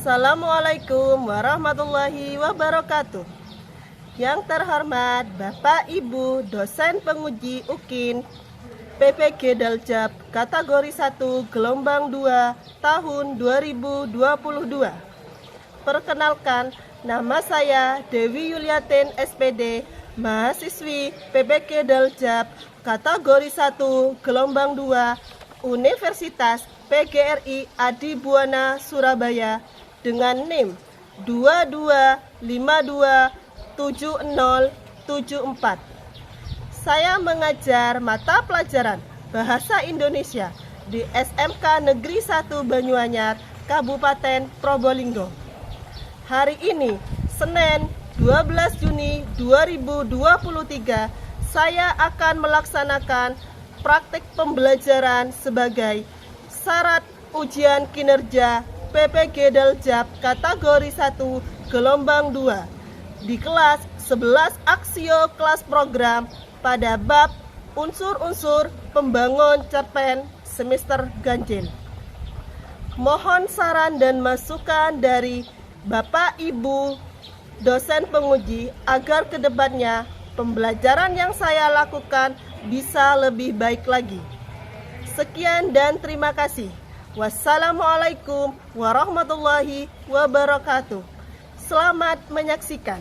Assalamualaikum warahmatullahi wabarakatuh. Yang terhormat Bapak Ibu dosen penguji UKIN PPG Daljab kategori 1 gelombang 2 tahun 2022. Perkenalkan, nama saya Dewi Yuliatin SPD, mahasiswi PPG Daljab kategori 1 gelombang 2 Universitas PGRI Adibuana Surabaya dengan NIM 22527074. Saya mengajar mata pelajaran Bahasa Indonesia di SMK Negeri 1 Banyuanyar, Kabupaten Probolinggo. Hari ini, Senin 12 Juni 2023, saya akan melaksanakan praktik pembelajaran sebagai syarat ujian kinerja PPG Daljab kategori 1 gelombang 2 di kelas 11 Aksio kelas program pada bab unsur-unsur pembangun cerpen semester ganjil. Mohon saran dan masukan dari Bapak Ibu dosen penguji agar kedepannya pembelajaran yang saya lakukan bisa lebih baik lagi. Sekian dan terima kasih. Wassalamualaikum warahmatullahi wabarakatuh. Selamat menyaksikan.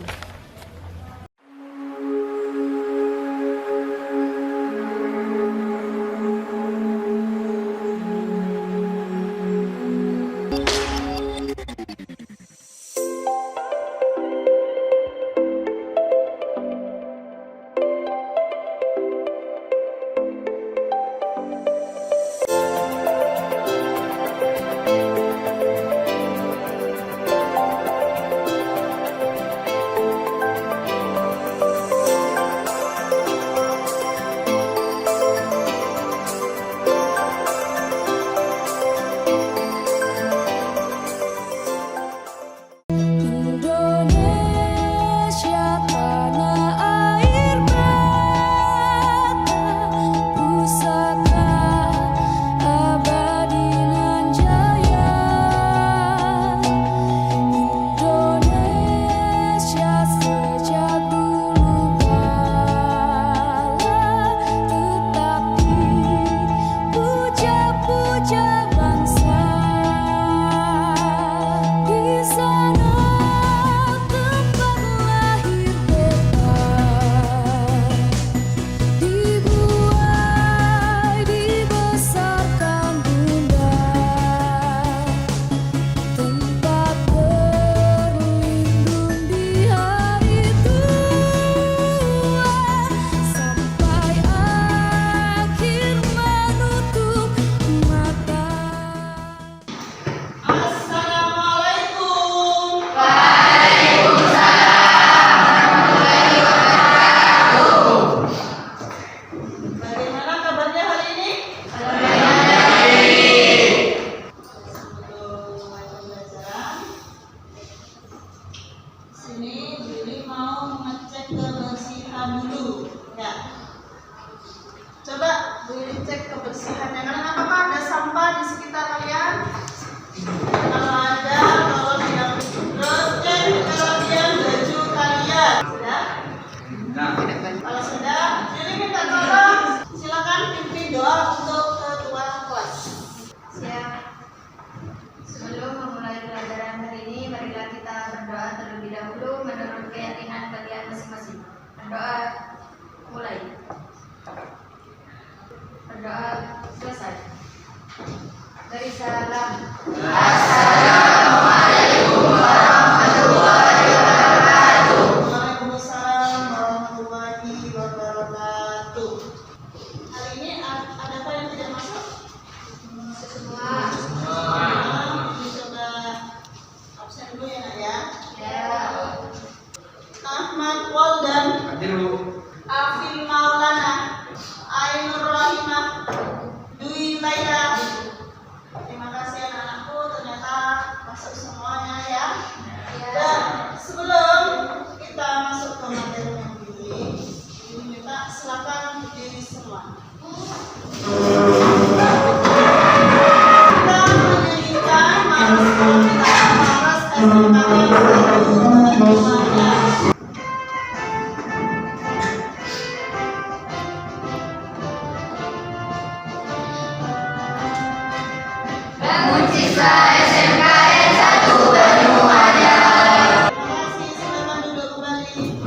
Silakan duduk kembali.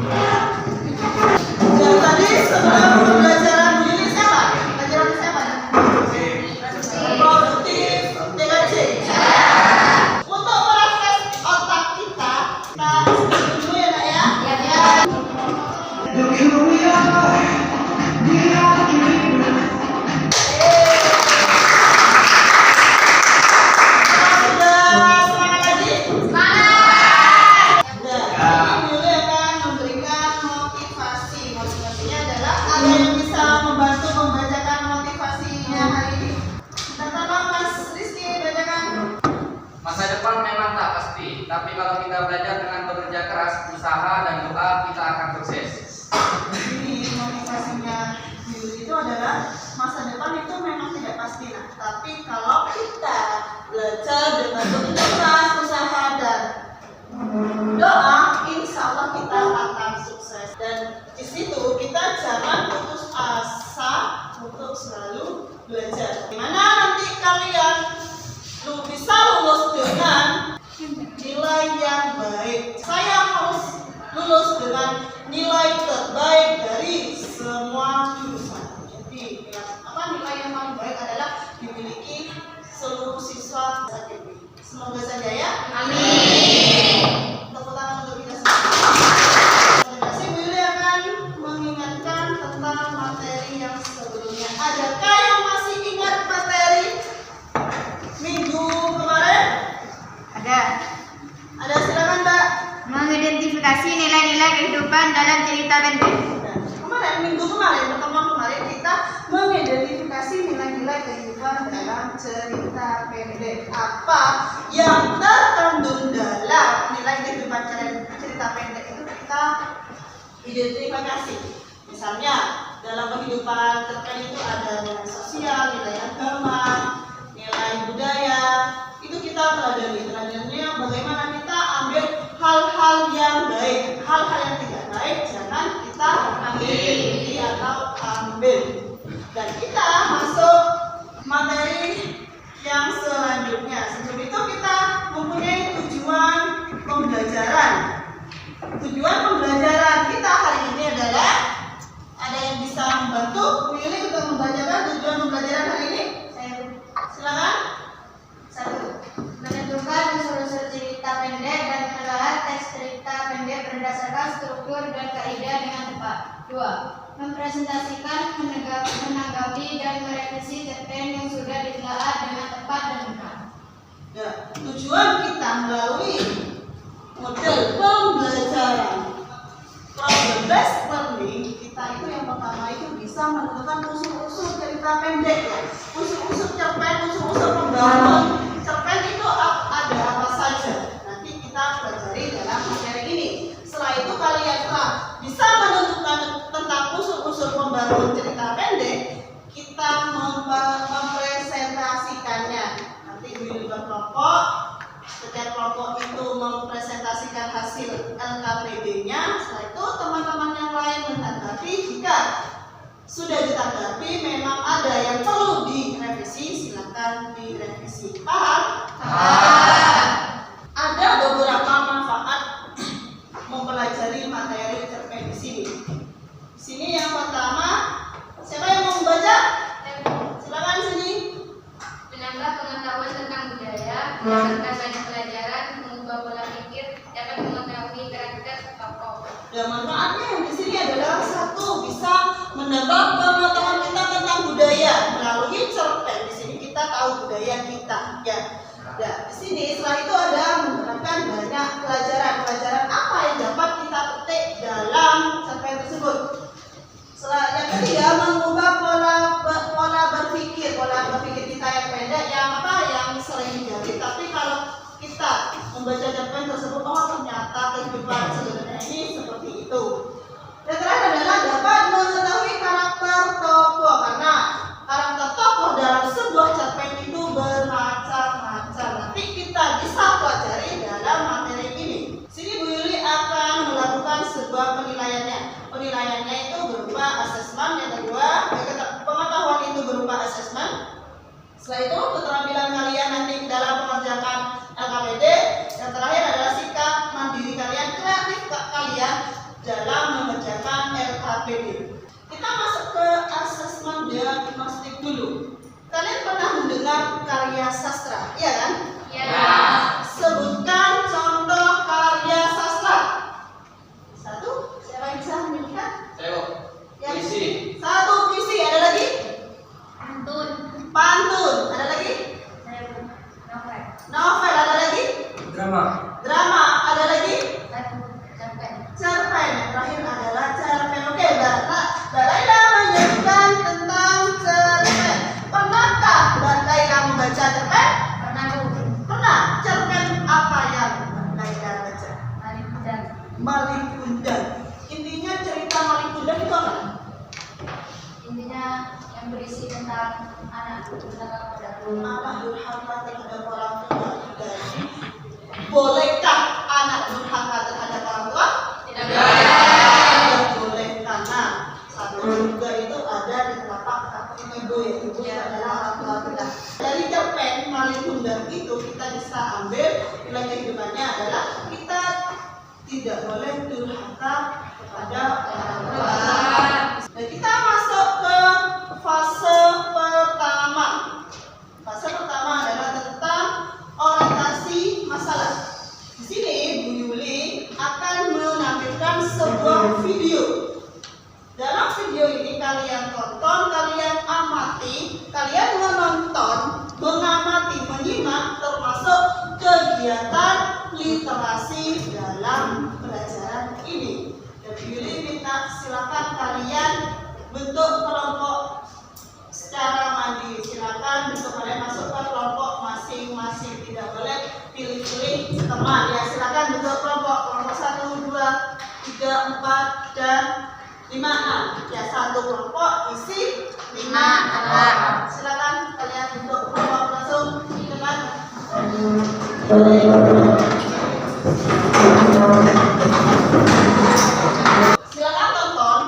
Tadi sebelum pembelajaran ini siapa? Pelajaran siapa? Produktif dengan C. Untuk merefresh otak kita dulu ya Nak ya. Masa depan memang tak pasti, tapi kalau kita belajar dengan bekerja keras, usaha dan doa, kita akan sukses. Jadi motivasinya itu adalah masa depan itu memang tidak pasti, nah, tapi kalau kita belajar dengan bekerja keras, usaha dan doa, insya Allah kita akan sukses. Dan di situ kita jangan putus asa untuk selalu belajar. Gimana nanti kalian bisa lulus dengan nilai yang baik. Saya harus lulus dengan nilai terbaik dari semua jurusan. Jadi nilai yang paling baik adalah dimiliki seluruh siswa SKB. Semoga saja ya. Amin. Tepuk tangan untuk kita semua. Terima kasih. Bu Yuli akan mengingatkan tentang materi yang sebelumnya. Adakah yang masih ingat materi minggu kemarin? Ada, silakan Mbak. Mengidentifikasi nilai-nilai kehidupan dalam cerita pendek. Minggu kemarin, pertemuan kemarin kita mengidentifikasi nilai-nilai kehidupan dalam cerita pendek. Apa yang terkandung dalam nilai kehidupan cerita pendek itu kita identifikasi. Misalnya dalam kehidupan cerpen itu ada nilai sosial, nilai agama, nilai budaya. Itu kita teladannya bagaimana kita ambil hal-hal yang baik, hal-hal yang tidak baik jangan kita ambil atau ambil. Dan kita masuk materi yang selanjutnya. Sebelum itu kita mempunyai tujuan pembelajaran. Tujuan pembelajaran kita hari ini adalah, ada yang bisa membantu Bu Yuli untuk membacakan tujuan pembelajaran hari ini? Silakan. 1. Menentukan unsur-unsur cerita pendek dan menelaah teks cerita pendek berdasarkan struktur dan kaidah dengan tepat. 2. Mempresentasikan, menanggapi dan merevisi cerpen yang sudah ditelaah dengan tepat dan benar. Ya, tujuan kita melalui model pembelajaran problem based learning kita itu yang pertama itu bisa menentukan unsur-unsur cerita pendek ya. Unsur-unsur cerpen, unsur-unsur pembangun cerpen itu ada apa saja. Nanti kita pelajari dalam materi ini. Setelah itu kalian telah bisa menentukan tentang unsur-unsur pembangun cerita pendek, kita mempresentasikannya. Nanti di kelompok, setiap kelompok itu mempresentasikan hasil LKPD-nya. Setelah itu teman-teman yang lain menanggapi. Jika sudah ditanggapi memang ada yang perlu direvisi, silakan direvisi. Paham? Ada beberapa manfaat mempelajari materi cerpen di sini. Di sini yang pertama, siapa yang mau membaca? Silakan sini. Menambah pengetahuan tentang budaya, berdasarkan banyak pelajaran, mengubah pola pikir, dapat mengetahui karakter tokoh. Dan manfaatnya yang di sini adalah satu, bisa menambah pengetahuan kita tentang budaya melalui cerpen. Di sini kita tahu budaya kita, ya. Nah, di sini setelah itu ada menerapkan banyak pelajaran apa yang dapat kita petik dalam cerpen tersebut. Setelah yang ketiga, mengubah pola berpikir kita yang pendek, yang sering terjadi. Tapi kalau kita membaca cerpen tersebut, oh ternyata kehidupan sebenarnya ini seperti itu. Dan terakhir adalah dapat mengetahui karakter tokoh, karena karakter tokoh dalam sebuah cerpen itu bermacam-macam. Nanti kita bisa pelajari dalam materi ini. Sini Bu Yuli akan melakukan sebuah penilaiannya. Penilaiannya itu berupa asesmen. Yang kedua, pengetahuan itu berupa asesmen. Setelah itu keterampilan kalian nanti dalam pengerjaan Drama. Ada lagi? Cerpen. Cerpen. Yang terakhir adalah cerpen. Oke, Mbak Laila menjelaskan tentang cerpen. Pernahkah Mbak Laila membaca cerpen? Pernah Bu. Pernah. Cerpen apa yang Mbak Laila baca? Mari kita. Malin Kundang. Intinya cerita Malin Kundang itu apa? Intinya yang berisi tentang anak durhaka kepada Anak durhaka terhadap orang tua. Dan bolehkah anak durhaka terhadap orang tua? Tidak Tidak boleh, karena satu juga itu ada di telapak kaki ibu, yaitu adalah orang tua kita. Dari cerpen Malin Kundang itu kita bisa ambil nilai kehidupannya adalah kita tidak boleh durhaka kepada orang tua. Dan kita masuk ke fase pertama. Fase pertama adalah tentang orientasi masalah. Di sini Bu Yuli akan menampilkan sebuah video. Dalam video ini kalian tonton, kalian amati, kalian menonton, mengamati, menyimak termasuk kegiatan literasi dalam pelajaran ini. Dan Bu Yuli minta silakan kalian bentuk kelompok secara mandiri. Silakan bentuk kalian masuk ke kelompok masing-masing. Tidak boleh pilih-pilih teman. Ya, silakan bentuk kelompok 1, 2, 3, 4 dan 5, 6. Ya, satu kelompok isi 5 orang. Silakan kalian bentuk kelompok langsung dengan silakan tonton.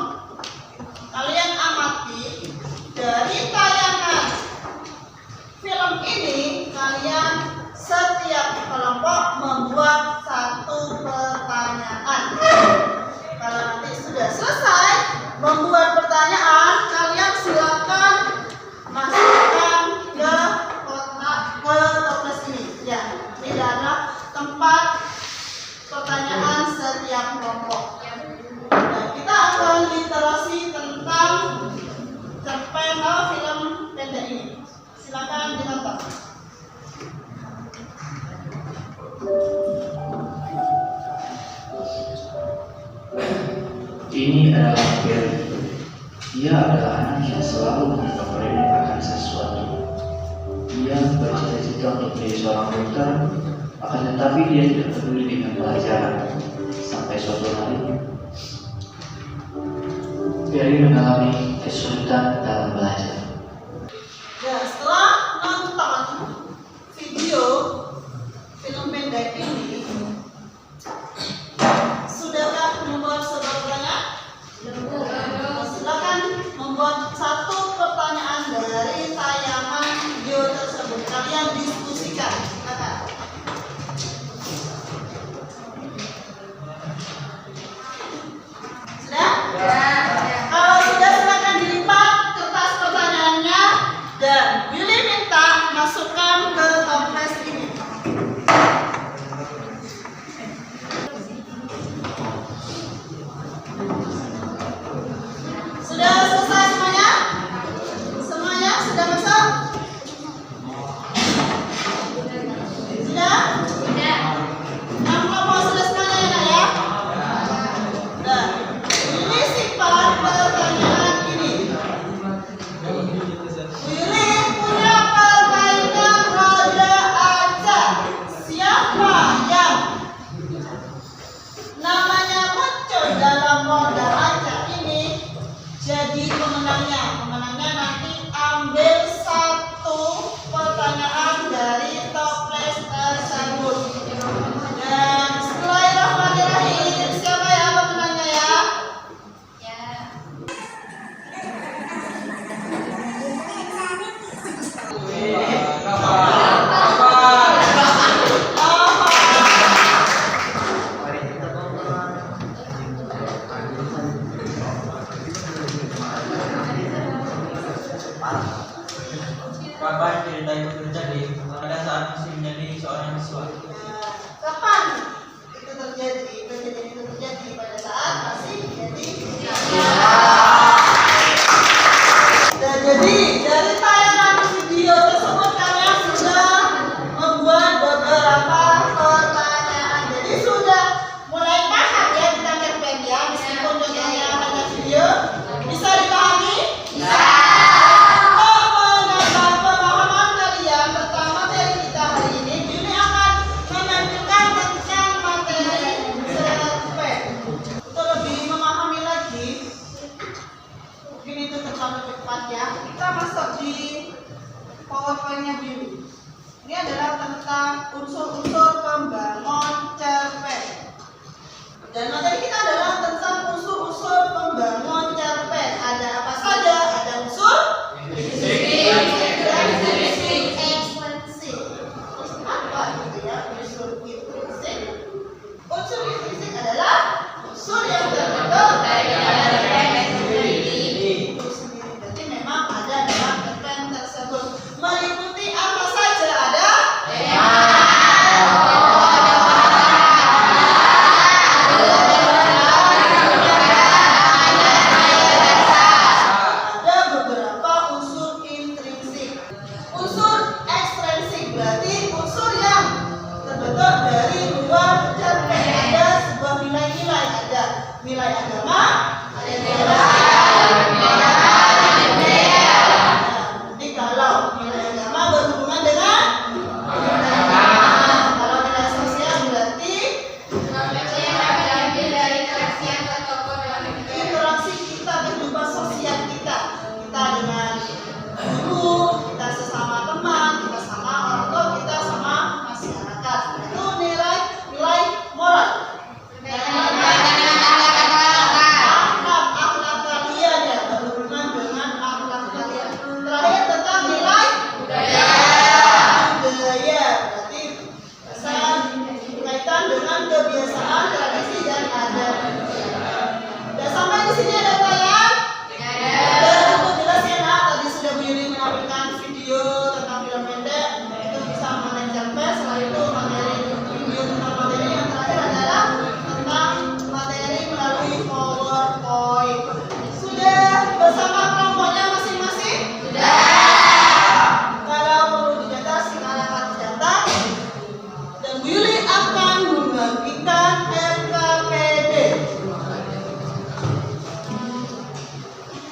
Kalian amati dari tayangan film ini. Kalian setiap kelompok membuat satu pertanyaan. Kalau nanti sudah selesai membuat pertanyaan, kalian silakan masukkan ke kotak ke toples ini. Ya, ini adalah tempat pertanyaan setiap kelompok. Dan kita akan literasi tentang cerpen film pendek ini. Silakan ditonton. Ini adalah Gary. Dia adalah anak yang selalu mempertanyakan sesuatu. Dia bercita-cita untuk menjadi seorang dokter, akan tetapi dia tidak peduli dengan pelajaran. Sampai suatu hari, Gary mengalami kesulitan dalam belajar. Ya, setelah nonton video film pendek ini, sudahkah membuat sebuah pertanyaan? Silakan membuat satu pertanyaan dari tayangan video tersebut. Kalian diskusikan. Silakan. Sudah? Kalau sudah, silakan dilipat kertas pertanyaannya dan Willy minta masukkan ke toples ini. Sudah selesai semuanya? Semuanya sudah masuk? Sudah? Yang kelompok sudah semuanya ya, Nak, ya? Nah, ini sifat pertanyaan ini. Willy punya permainan roda acak. Siapa yang namanya muncul dalam roda acak ini jadi pemenangnya? Pemenangnya nanti ambil satu pertanyaan dari toples tersebut. Dan bismillahirrahmanirrahim, siapa ya pemenangnya ya? Kapan cerita itu terjadi? Pada saat masih menjadi seorang siswa. Kapan itu terjadi? Kejadian itu terjadi pada saat masih menjadi siswa. Dan jadi dari tayangan video tersebut kalian sudah membuat beberapa pertanyaan. dengan kebiasaan, tradisi, dan adat. Sudah sampai di sini ada pertanyaan? Sudah cukup jelas ya nak? Tadi sudah Bu Yuli menampilkan video tentang film pendek, itu bisa mengajar pers. Setelah itu materi video tentang materi yang terakhir adalah tentang materi melalui PowerPoint. Sudah bersama kelompoknya masing-masing? Sudah. Kalau perlu dicatat, silakan dicatat. Dan Bu Yuli akan membagikan LKPD.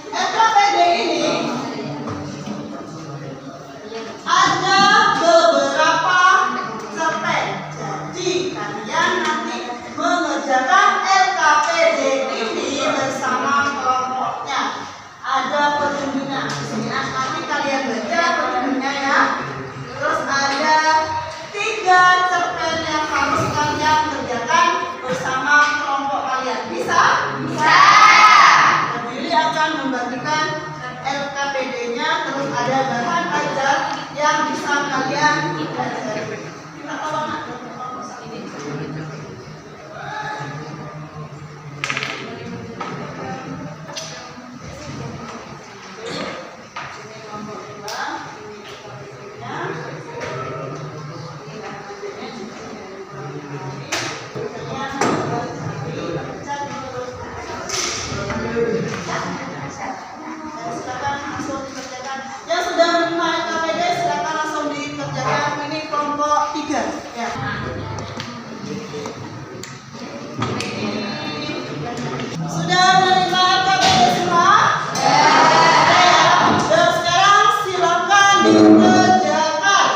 LKPD ini ada beberapa cerpen. Jadi kalian nanti mengerjakan LKPD ini bersama kelompoknya. Ada petunjuknya. Di sini nanti kalian baca petunjuknya ya. Terus ada 3 cerpen yang harus kalian kerjakan bersama kelompok kalian. Bisa? Bisa. Bu Yuli akan membagikan LKPD-nya, terus ada bahan ajar yang bisa kalian pelajari. Kita tolong nak. Ini kelompok 2, ini LKPD-nya. Yang sudah menerima LKPD silakan langsung dikerjakan. Ini kelompok 3 ya. Sudah menerima LKPD semua? Ya. Dan sekarang silakan dikerjakan.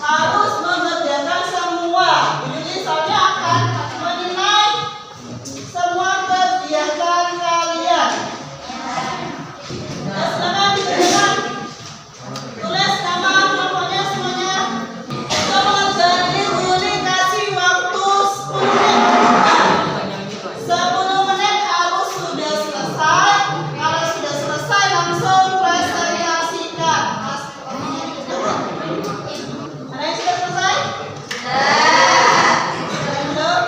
Harus mengerjakan semua. Jadi soalnya akan menilai semua kegiatan kalian. Ya, silakan dikerjakan. Tulis nama kelompoknya semuanya. Untuk mengerjakan Bu Yuli kasih waktu 10 menit. 10 menit harus sudah selesai. Kalau sudah selesai langsung presentasikan. Ada yang sudah selesai? Belum?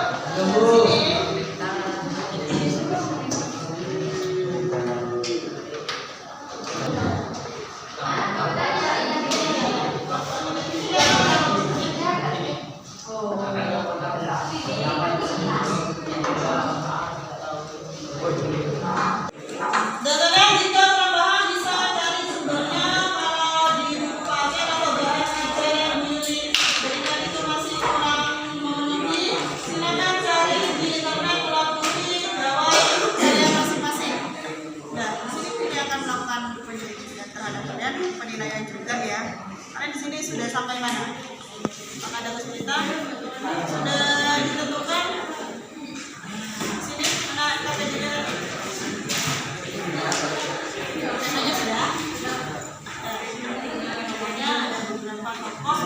Dan jika tambahan bisa cari sumbernya kalau di buku paket atau bahan ajar yang Bu Yuli berikan itu masih kurang memenuhi, silakan cari di internet melalui gawai kalian masing-masing. Nah, di sini Bu Yuli akan melakukan penyelidikan terhadap kalian, penilaian juga ya. Kalian di sini sudah sampai mana? Apakah ada kesulitan? Sudah ditentukan? Sini mana LKPD-nya? Temanya sudah. Pokoknya ada beberapa tokoh.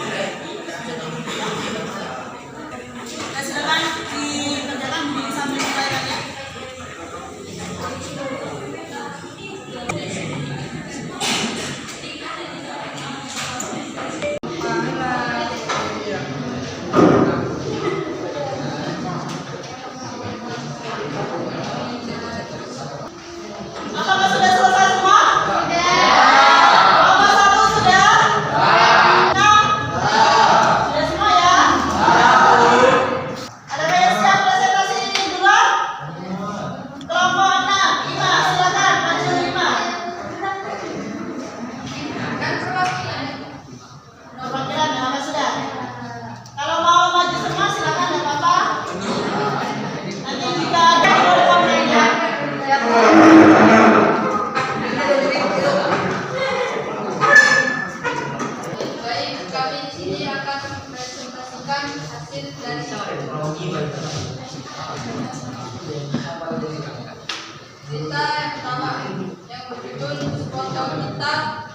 Nah, silakan dikerjakan di sambil layarnya. Apakah sudah selesai semua? Kelompok 1 sudah? Sudah semua ya? Ada yang siap presentasi duluan? Kelompok 6, 5, silakan maju 5. Perwakilan apa sudah? Kalau mau maju semua silakan, tidak apa-apa. Nanti jika ada komplain ya. Baik, kami di sini akan mempresentasikan hasil dari cerita yang pertama yang berjudul Sepotong Cinta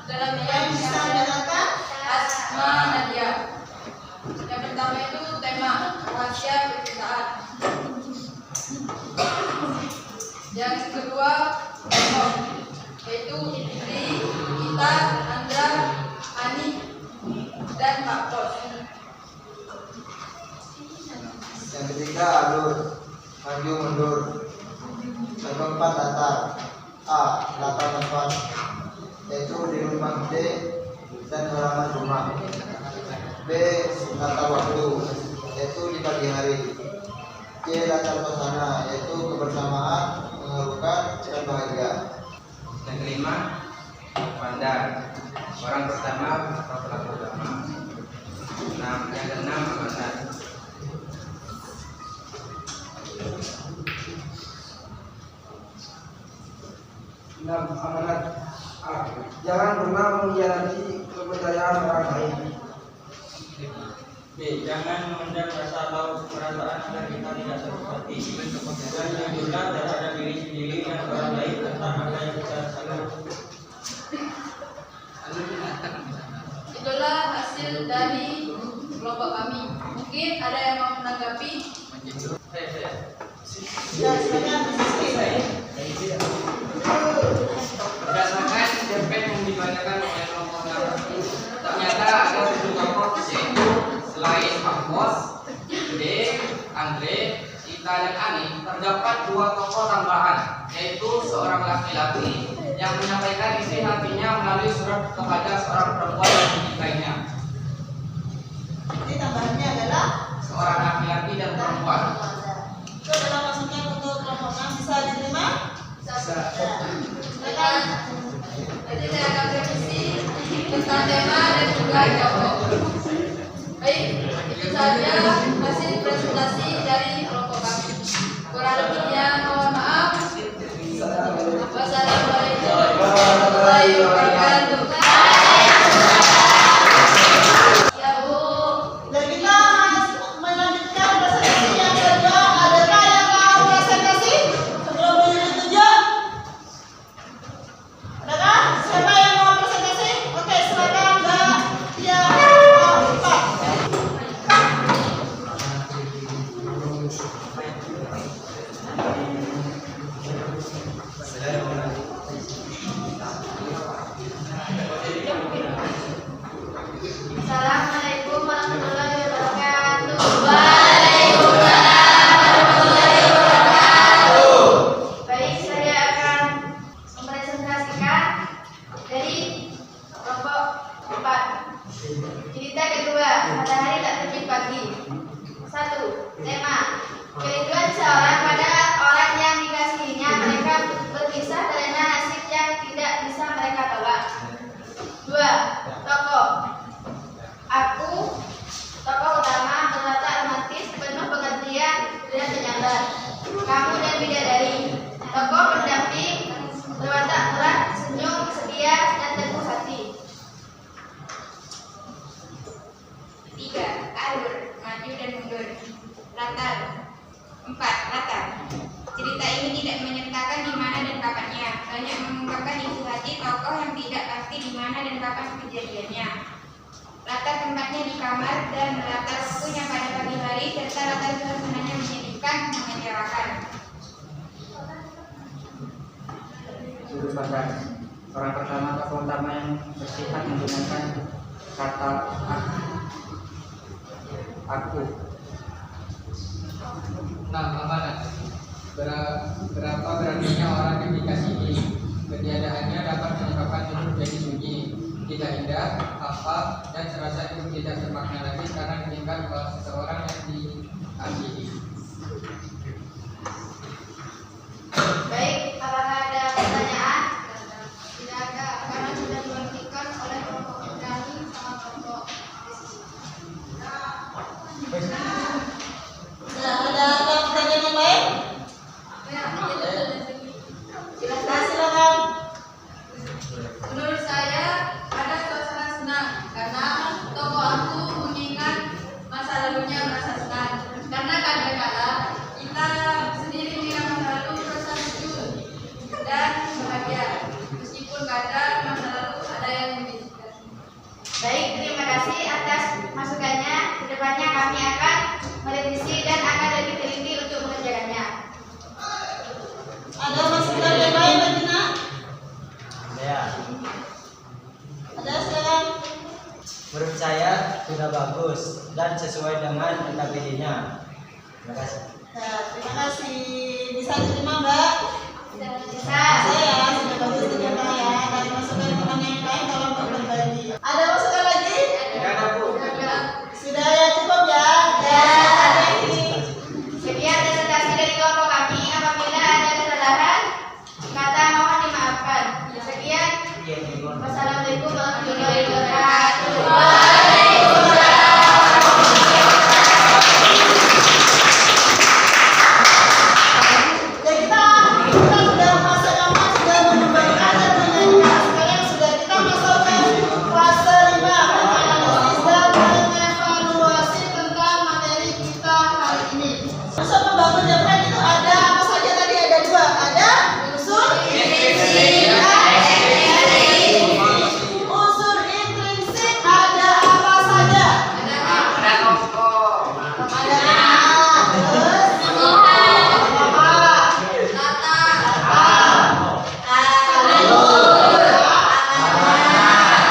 dalam Yang bisa dengarkan? Asma Nadia. Yang pertama itu tema rahasia percintaan. Yang kedua tokoh, yaitu Indri, Gita, Andra, Ani, dan Pak Bos. Yang ketiga alur, maju mundur. Yang keempat latar. A. Latar tempat, yaitu di rumah D dan halaman rumah. B. Latar waktu, yaitu di pagi hari. C. Latar suasana, yaitu kebersamaan, mengharukan dan bahagia. Yang kelima, pandang. Orang pertama atau pelaku utama. Yang keenam, amanat. Amanat A. Jangan pernah mengkhianati kepercayaan orang lain. B. Jangan memendam rasa atau perasaan agar kita tidak sakit hati. Dan jujurlah terhadap diri sendiri dan orang lain tentang apa yang kita rasakan. Itulah hasil dari kelompok kami. Mungkin ada yang mau menanggapi? Ya, silakan diskusi. Berdasarkan cerpen yang dibacakan oleh kelompok kami, ternyata ada 7 tokoh, yaitu selain Pak Bos, D, Andre, Ita dan Ani, terdapat 2 tokoh tambahan, yaitu seorang laki-laki yang menyampaikan isi hatinya melalui surat kepada seorang perempuan yang dinikainya. Jadi tambahannya adalah Seorang laki-laki dan perempuan. itu adalah masukan untuk kelompok 6. Bisa diterima? Silakan. Jadi saya akan revisi tentang tema dan juga jawab. Baik, itu saja hasil presentasi dari kelompok kami. Kurang lebihnya mohon maaf. Wassalamualaikum warahmatullahi wabarakatuh. Ya Bu. Dan kita melanjutkan presentasi yang kedua. Adakah yang mau presentasi sebelum ditunjuk? Adakah? Siapa yang mau presentasi? Oke, silakan Mbak Tia Pak. Assalamualaikum warahmatullahi wabarakatuh. Waalaikumsalam warahmatullahi wabarakatuh. Baik, saya akan mempresentasikan dari kelompok 4. Cerita kedua, matahari tak terbit pagi. 1. Tema: kerinduan seorang pada orang yang dikasihinya. Mereka berpisah karena nasib yang tidak bisa mereka tolak. 2. Tokoh: aku, tokoh utama, berwatak romantis, penuh pengertian dan penyabar. Kamu dan bidadari, tokoh pendamping, berwatak murah, senyum, setia, dan teguh hati. 3. Alur, maju dan mundur. Latar. 4. Latar. Cerita ini tidak menyertakan di mana dan kapannya, banyak mengungkapkan isi hati tokoh yang tidak pasti di mana dan kapan kejadiannya. Latar tempatnya di kamar dan latar waktunya pada pagi hari serta latar suasananya menyedihkan, mengecewakan. Sudut pandang. Orang pertama tokoh utama yang bersifat menggunakan kata aku. Amanat. Berapa beraninya orang yang dikasihi. Ketiadaannya dapat menyebabkan hidup jadi sunyi, tidak indah, hampa, dan serasa hidup tidak bermakna lagi karena ditinggal oleh seseorang yang dikasihi. Baik, apakah ada pertanyaan? Tidak ada, karena sudah dibuktikan oleh kelompok kami sama kelompok. Nah, ada pertanyaan yang lain? Silakan. Menurut saya ada suasana senang karena tokoh aku mengingat masa lalunya merasa senang. Karena kadang-kala kita sendiri mengingat masa lalu merasa lucu dan bahagia. Meskipun kadang masa lalu ada yang menyedihkan. Baik, terima kasih atas masukannya. Kedepannya kami akan merevisi dan akan lebih teliti untuk mengerjakannya. Ada masukan yang lain, Mbak Tina? Ya, Ada, silakan. menurut saya sudah bagus dan sesuai dengan NKPD-nya. Nah, terima kasih. Bisa diterima, Mbak? Bisa. Saya sudah bagus ternyata ya. Dan masukan teman yang lain tolong berbagi. Ada masukan lagi? Tidak ada, Bu. Sudah ya, cukup ya. Ya. Sekian presentasi dari kelompok kami. Apabila ada kesalahan, kata mohon dimaafkan. Sekian. Wassalamualaikum warahmatullahi wabarakatuh. Ya kita sudah fase lama sudah mengembangkan dan menyanyikan sekalian sudah kita masuk ke fase 5 menganalisis dan mengevaluasi tentang materi kita hari ini. Unsur membangun cerpen itu ada apa saja tadi? Ada 2. Ada unsur intrinsik, unsur intrinsik ada apa saja? Ada tokoh. Ada terus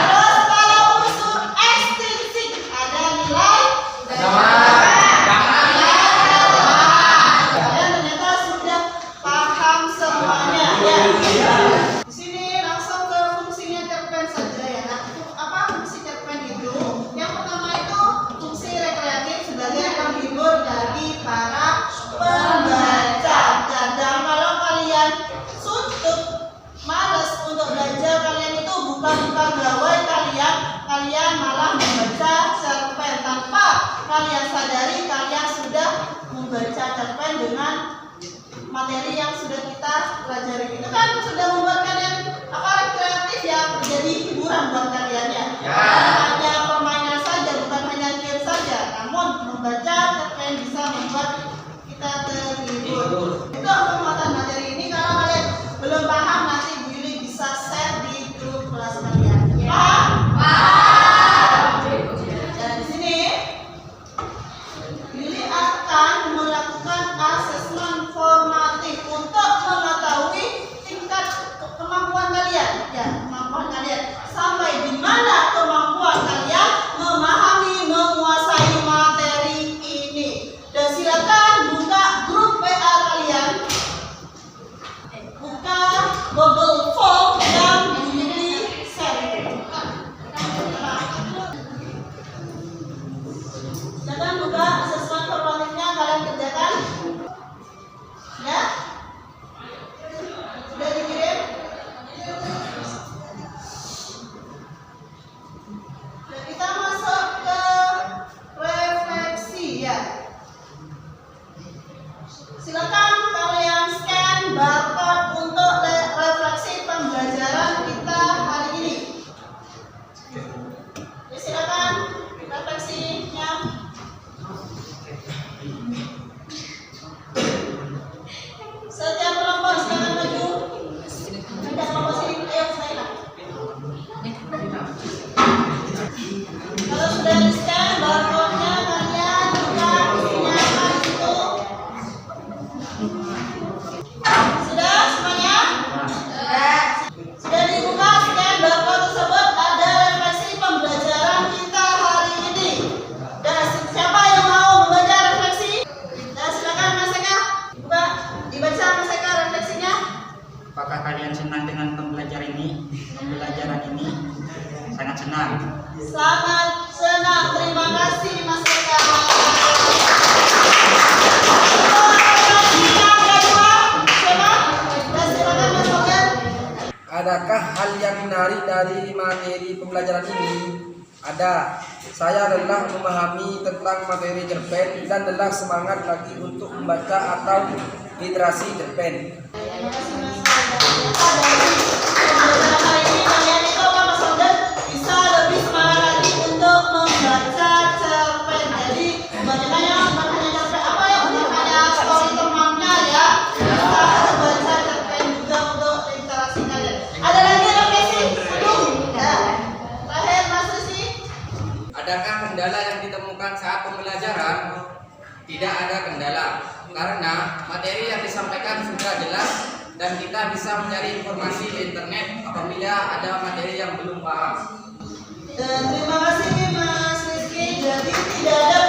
terus kalau unsur ekstrinsik ada nilai kalian ternyata sudah paham semuanya ya. Di sini langsung ke fungsinya cerpen saja ya. Nah, apa fungsi cerpen itu? Yang pertama itu fungsi rekreatif sebagai penghibur bagi para pembaca. Kadang kalau kalian suntuk, males untuk belajar, kalian itu bukan gawai kalian malah membaca cerpen tanpa kalian sadari kalian sudah membaca cerpen dengan materi yang sudah kita pelajari. Itu kan sudah membuat kalian rekreatif ya, menjadi hiburan buat kalian ya. Hanya permainan saja, bukan hanya game saja. Namun membaca cerpen bisa membuat kita terhibur. Itu penguatan materi ini. Kalau kalian belum paham, nanti Bu Yuli bisa share di grup kelas kalian. Paham? Dan di sini Yuli akan melakukan asesmen formatif untuk mengetahui tingkat kemampuan kalian, ya, kemampuan kalian sampai di mana kemampuan kalian memahami, menguasai materi ini. Dan silakan buka grup WA kalian, buka Google Form yang Yuli share. Silakan buka asesmen formatifnya, kalian kerjakan. Ya? Sudah dikirim? Dan kita masuk ke refleksi ya. Silakan kalian scan barcode untuk refleksi pembelajaran kita hari ini. Ya, silakan refleksinya. Setiap kelompok silakan maju. Ada kelompok sini, ayo saya. Kalau sudah di scan barcode-nya, kalian buka isinya apa itu. Sudah semuanya? Sudah dibuka scan barcode tersebut, ada refleksi pembelajaran kita hari ini. Dan siapa yang mau membaca refleksi? Dan silakan Mas Eka, buka, dibaca Mas Eka refleksinya. Apakah kalian senang dengan pembelajaran ini? Sangat senang. Sangat senang, terima kasih Mas Eka. Yang kedua, siapa? Dan silakan Mas Ogen. Adakah hal yang menarik dari materi pembelajaran ini? Ada. Saya lelah memahami tentang materi cerpen dan lelah semangat lagi untuk membaca atau literasi cerpen. Terima kasih Mas Ogen. Dari pembelajaran hari ini kalian itu apa Mas Ogen? Bisa lebih semangat lagi untuk membaca cerpen. Jadi bagaimana bukan hanya cerpen apa ya, bukan hanya story temannya ya. Bisa baca cerpen juga untuk literasi kalian. Ada lagi refleksi? Belum? Ya. Terakhir Mas Rizky. Adakah kendala yang ditemukan saat pembelajaran? Tidak ada kendala, karena materi yang disampaikan sudah jelas dan kita bisa mencari informasi di internet apabila ada materi yang belum paham. Dan terima kasih Mas Rizky. Jadi tidak ada